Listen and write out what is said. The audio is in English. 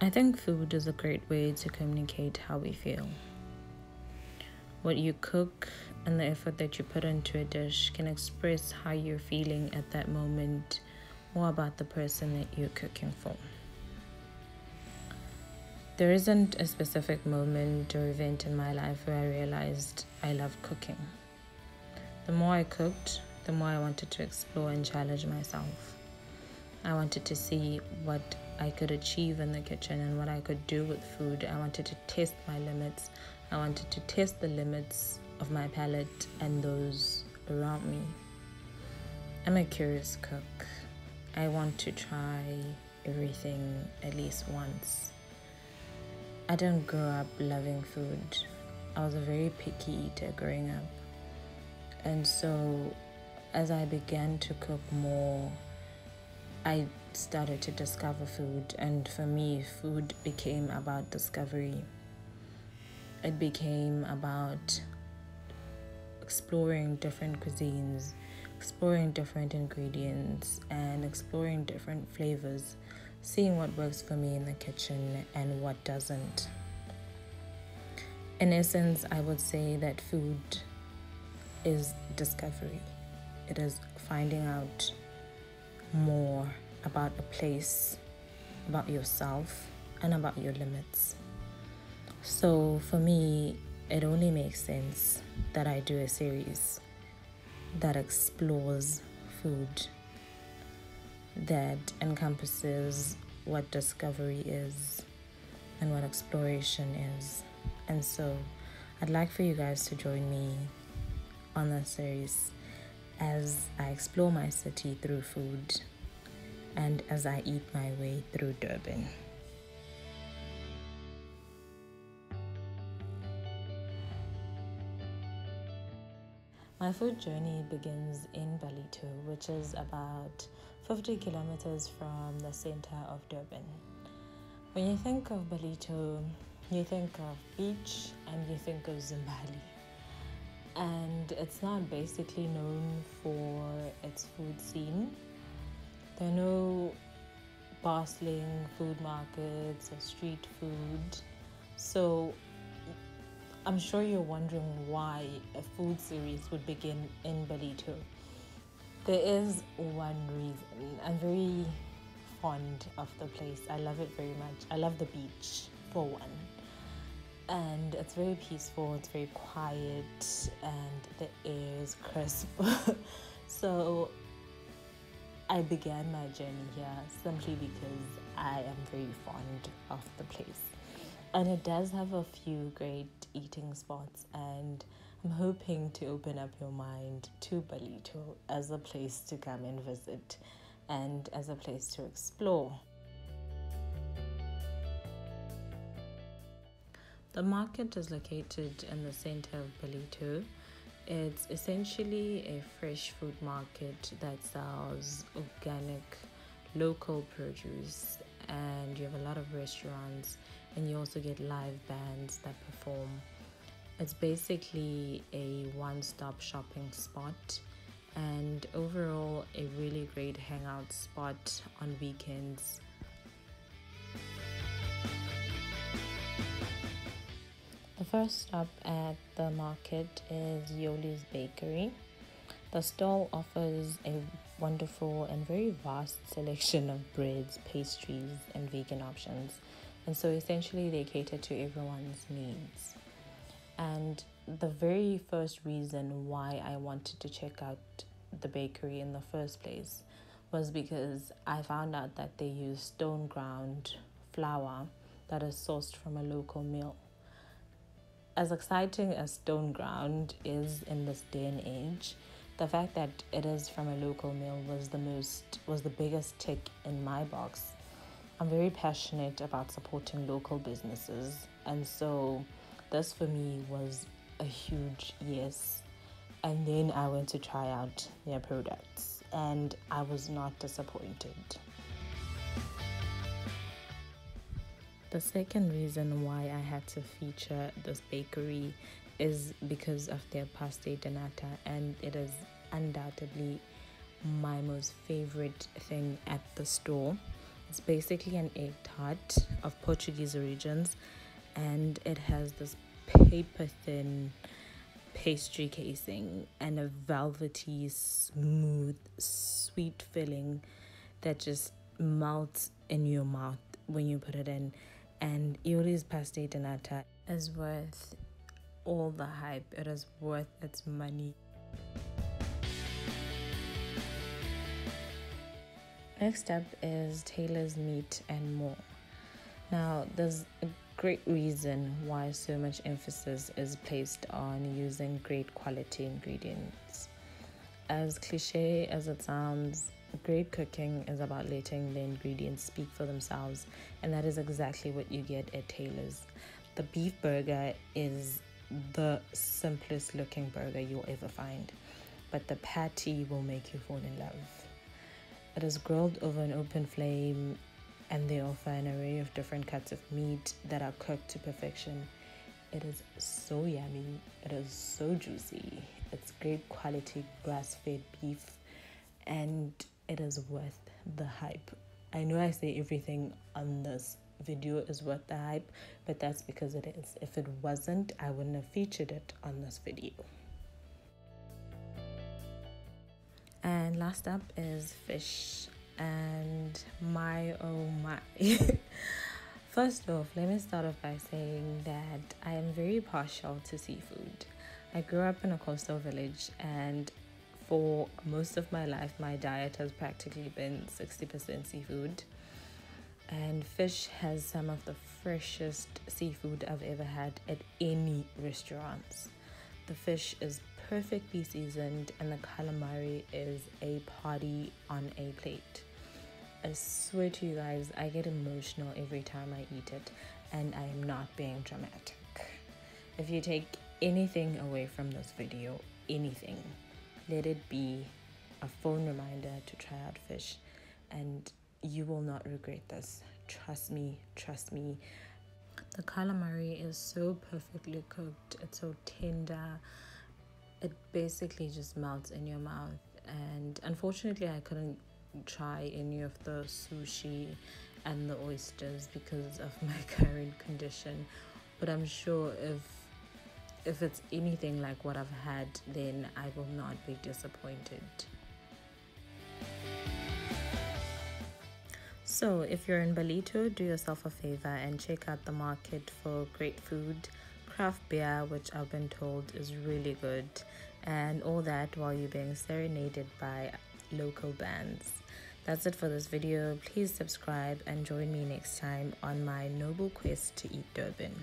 I think food is a great way to communicate how we feel. What you cook and the effort that you put into a dish can express how you're feeling at that moment or about the person that you're cooking for. There isn't a specific moment or event in my life where I realized I love cooking. The more I cooked, the more I wanted to explore and challenge myself. I wanted to see what I could achieve in the kitchen and what I could do with food. I wanted to test my limits. I wanted to test the limits of my palate and those around me. I'm a curious cook. I want to try everything at least once. I didn't grow up loving food. I was a very picky eater growing up. And so as I began to cook more, I started to discover food. And for me, food became about discovery. It became about exploring different cuisines, exploring different ingredients, and exploring different flavors, seeing what works for me in the kitchen and what doesn't. In essence, I would say that food is discovery. It is finding out more about a place, about yourself, and about your limits. So for me, it only makes sense that I do a series that explores food, that encompasses what discovery is and what exploration is. And so I'd like for you guys to join me on this series as I explore my city through food and as I eat my way through Durban. My food journey begins in Ballito, which is about 50 kilometers from the center of Durban. When you think of Ballito, you think of beach and you think of Zimbali. And it's not basically known for its food scene. There are no bustling food markets or street food. So I'm sure you're wondering why a food series would begin in Ballito. There is one reason. I'm very fond of the place. I love it very much. I love the beach, for one. And it's very peaceful, it's very quiet, and the air is crisp. So I began my journey here simply because I am very fond of the place. And it does have a few great eating spots, and I'm hoping to open up your mind to Ballito as a place to come and visit and as a place to explore. The market is located in the center of Ballito. It's essentially a fresh food market that sells organic, local produce, and you have a lot of restaurants, and you also get live bands that perform. It's basically a one-stop shopping spot, and overall a really great hangout spot on weekends. The first stop at the market is Yoli's Bakery. The stall offers a wonderful and very vast selection of breads, pastries, and vegan options. And so essentially they cater to everyone's needs. And the very first reason why I wanted to check out the bakery in the first place was because I found out that they use stone ground flour that is sourced from a local mill. As exciting as stone ground is in this day and age, the fact that it is from a local mill was the biggest tick in my box. I'm very passionate about supporting local businesses, and so this for me was a huge yes. And then I went to try out their products, and I was not disappointed. The second reason why I had to feature this bakery is because of their pastel de nata, and it is undoubtedly my most favorite thing at the store. It's basically an egg tart of Portuguese origins, and it has this paper thin pastry casing and a velvety, smooth, sweet filling that just melts in your mouth when you put it in. And Yoli's pastel de nata is worth all the hype. It is worth its money. Next up is Taylor's Meat and More. Now, there's a great reason why so much emphasis is placed on using great quality ingredients. As cliche as it sounds, great cooking is about letting the ingredients speak for themselves, and that is exactly what you get at Taylor's. The beef burger is the simplest looking burger you'll ever find, but the patty will make you fall in love. It is grilled over an open flame, and they offer an array of different cuts of meat that are cooked to perfection. It is so yummy, it is so juicy, it's great quality grass-fed beef, and it is worth the hype. I know I say everything on this video is worth the hype, but that's because it is. If it wasn't, I wouldn't have featured it on this video. And last up is fish, and my oh my. First off, let me start off by saying that I am very partial to seafood. I grew up in a coastal village, and for most of my life, my diet has practically been 60% seafood. And fish has some of the freshest seafood I've ever had at any restaurants. The fish is perfectly seasoned, and the calamari is a party on a plate. I swear to you guys, I get emotional every time I eat it, and I am not being dramatic. If you take anything away from this video, anything, let it be a phone reminder to try out fish, and you will not regret this. Trust me, trust me. The calamari is so perfectly cooked, it's so tender, it basically just melts in your mouth. And unfortunately, I couldn't try any of the sushi and the oysters because of my current condition, but I'm sure if it's anything like what I've had, then I will not be disappointed. So if you're in Ballito, do yourself a favor and check out the market for great food, craft beer, which I've been told is really good, and all that while you're being serenaded by local bands. That's it for this video. Please subscribe and join me next time on my noble quest to eat Durban.